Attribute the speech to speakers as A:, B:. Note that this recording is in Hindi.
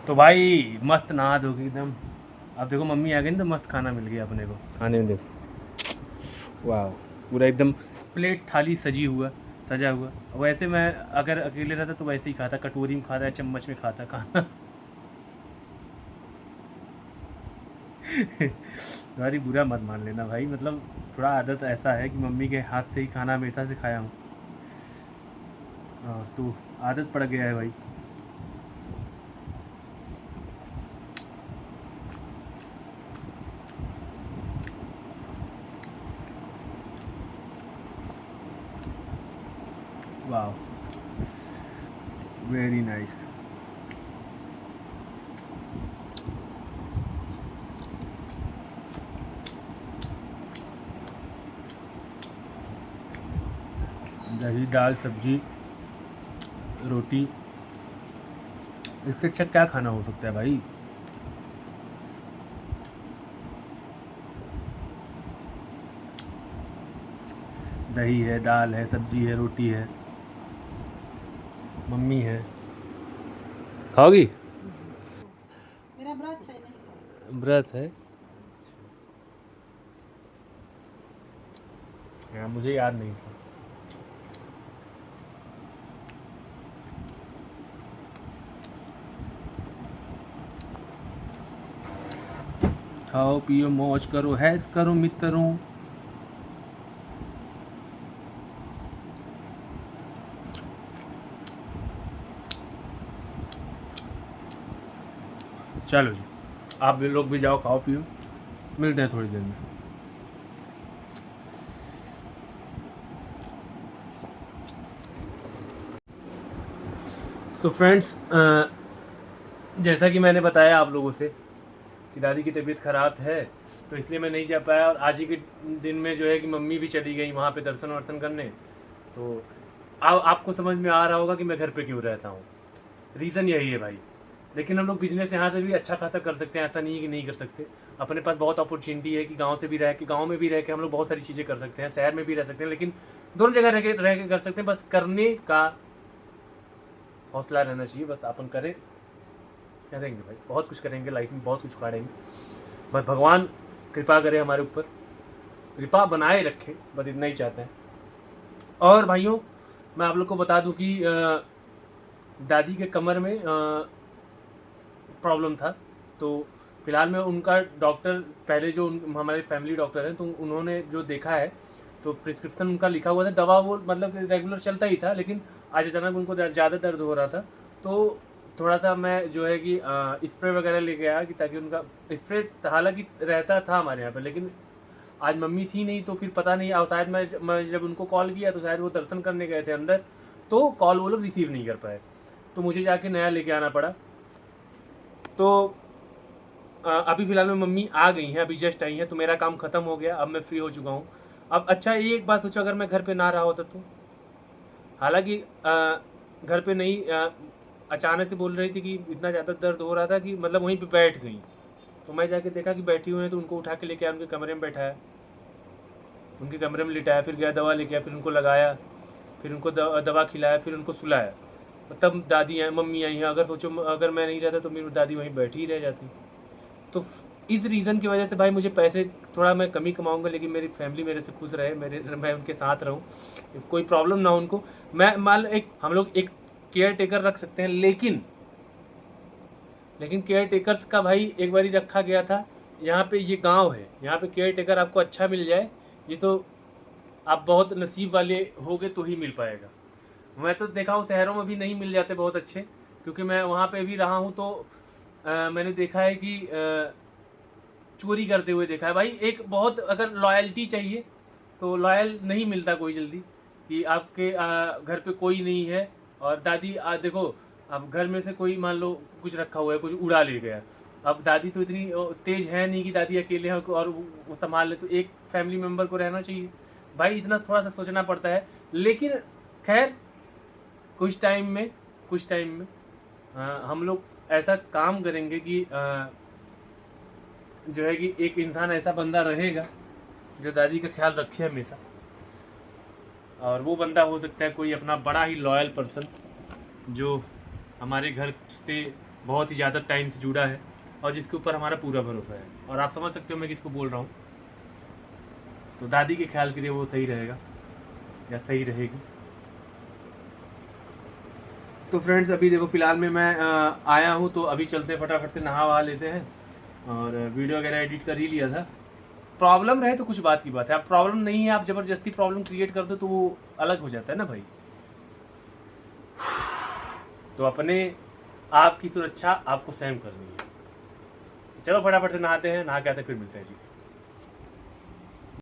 A: तो भाई मस्त नहा धो के एकदम, अब देखो मम्मी आ गई ना तो मस्त खाना मिल गया अपने को खाने में। देखो वाह, पूरा एकदम प्लेट थाली सजा हुआ। वैसे मैं अगर अकेले रहता तो वैसे ही खाता, कटोरी में खाता या चम्मच में खाता खाना। तुम्हारी बुरा मत मान लेना भाई, मतलब थोड़ा आदत ऐसा है कि मम्मी के हाथ से ही खाना हमेशा से खाया हूँ। हाँ, तो आदत पड़ गया है भाई। वाह, वेरी नाइस। दही दाल सब्जी रोटी, इससे अच्छा क्या खाना हो सकता है भाई। दही है, दाल है, सब्जी है, रोटी है, मम्मी है। खाओगी?
B: मेरा व्रत है, नहीं खाऊंगी।
A: व्रत है? हाँ, मुझे याद नहीं था। खाओ पियो मौज करो हैस करो मित्रों। चलो जी, आप भी लोग भी जाओ खाओ पियो, मिलते हैं थोड़ी देर में। सो फ्रेंड्स, जैसा कि मैंने बताया आप लोगों से कि दादी की तबीयत ख़राब है, तो इसलिए मैं नहीं जा पाया। और आज ही के दिन में जो है कि मम्मी भी चली गई वहाँ पे दर्शन वर्शन करने। तो आपको समझ में आ रहा होगा कि मैं घर पे क्यों रहता हूँ। रीज़न यही है भाई। लेकिन हम लोग बिजनेस यहाँ से भी अच्छा खासा कर सकते हैं, ऐसा नहीं है कि नहीं कर सकते। अपने पास बहुत अपॉर्चुनिटी है कि गांव से भी रह के, गांव में भी रह के हम लोग बहुत सारी चीज़ें कर सकते हैं, शहर में भी रह सकते हैं, लेकिन दोनों जगह रह के कर सकते हैं। बस करने का हौसला रहना चाहिए, बस अपन करें, करेंगे भाई, बहुत कुछ करेंगे लाइफ में, बहुत कुछ उखाड़ेंगे। बस भगवान कृपा करे हमारे ऊपर, कृपा बनाए रखे, बस इतना ही चाहते हैं। और भाइयों, मैं आप लोग को बता दूं कि दादी के कमर में प्रॉब्लम था। तो फिलहाल में उनका डॉक्टर, पहले जो हमारे फैमिली डॉक्टर हैं, तो उन्होंने जो देखा है, तो प्रिस्क्रिप्शन उनका लिखा हुआ था, दवा वो मतलब रेगुलर चलता ही था, लेकिन आज अचानक उनको ज़्यादा दर्द हो रहा था। तो थोड़ा सा मैं जो है कि स्प्रे वगैरह लेके आया कि ताकि उनका स्प्रे हालांकि रहता था हमारे यहाँ पर, लेकिन आज मम्मी थी नहीं तो फिर पता नहीं। और शायद मैं जब उनको कॉल किया तो शायद वो दर्शन करने गए थे अंदर, तो कॉल वो लोग रिसीव नहीं कर पाए, तो मुझे जाके नया लेके आना पड़ा। तो अभी फ़िलहाल में मम्मी आ गई हैं, अभी जस्ट आई हैं, तो मेरा काम ख़त्म हो गया, अब मैं फ्री हो चुका हूँ। अब अच्छा, ये एक बात सोचो, अगर मैं घर पे ना रहा होता तो, हालांकि घर पे नहीं, अचानक से बोल रही थी कि इतना ज़्यादा दर्द हो रहा था कि मतलब वहीं पे बैठ गई। तो मैं जाके देखा कि बैठी हुई हैं, तो उनको उठा के लेके आया, उनके कमरे में बैठाया, उनके कमरे में लिटाया, फिर गया दवा लेके आया, फिर उनको लगाया, फिर उनको दवा खिलाया, फिर उनको सुलाया। तब दादी आई, मम्मी आई हैं। अगर सोचो, अगर मैं नहीं रहता तो मेरी दादी वहीं बैठी ही रह जाती। तो इस रीज़न की वजह से भाई मुझे पैसे थोड़ा मैं कमी कमाऊंगा, लेकिन मेरी फैमिली मेरे से खुश रहे, मैं उनके साथ रहूं, कोई प्रॉब्लम ना हो उनको। मैं मान एक हम लोग एक केयर टेकर रख सकते हैं, लेकिन केयर टेकर्स का भाई एक बारी रखा गया था। यहाँ पे ये गांव है, यहाँ पे केयर टेकर आपको अच्छा मिल जाए, ये तो आप बहुत नसीब वाले होगे तो ही मिल पाएगा। मैं तो देखा हूँ शहरों में भी नहीं मिल जाते बहुत अच्छे, क्योंकि मैं वहाँ पे भी रहा हूँ, तो मैंने देखा है कि चोरी करते हुए देखा है भाई। एक बहुत अगर लॉयल्टी चाहिए तो लॉयल नहीं मिलता कोई जल्दी, कि आपके घर पे कोई नहीं है और दादी देखो, अब घर में से कोई मान लो कुछ रखा हुआ है, कुछ उड़ा ले गया। अब दादी तो इतनी तेज है नहीं कि दादी अकेले हैं और वो संभाल ले, तो एक फैमिली मेम्बर को रहना चाहिए भाई, इतना थोड़ा सा सोचना पड़ता है। लेकिन खैर, कुछ टाइम में कुछ टाइम में हम लोग ऐसा काम करेंगे कि जो है कि एक इंसान ऐसा बंदा रहेगा जो दादी का ख्याल रखे हमेशा। और वो बंदा हो सकता है कोई अपना बड़ा ही लॉयल पर्सन, जो हमारे घर से बहुत ही ज़्यादा टाइम से जुड़ा है और जिसके ऊपर हमारा पूरा भरोसा है। और आप समझ सकते हो मैं किसको बोल रहा हूँ। तो दादी के ख्याल के लिए वो सही रहेगा या सही रहेगी। तो फ्रेंड्स अभी देखो फ़िलहाल में मैं आया हूँ, तो अभी चलते हैं फटाफट से नहा वहा लेते हैं और वीडियो वगैरह एडिट कर ही लिया था। प्रॉब्लम रहे तो कुछ बात की बात है, आप प्रॉब्लम नहीं है, आप ज़बरदस्ती प्रॉब्लम क्रिएट कर दो तो वो अलग हो जाता है ना भाई। तो अपने आप की सुरक्षा आपको स्वयं करनी है। चलो फटाफट से नहाते हैं, नहा के आते हैं, फिर मिलते हैं जी।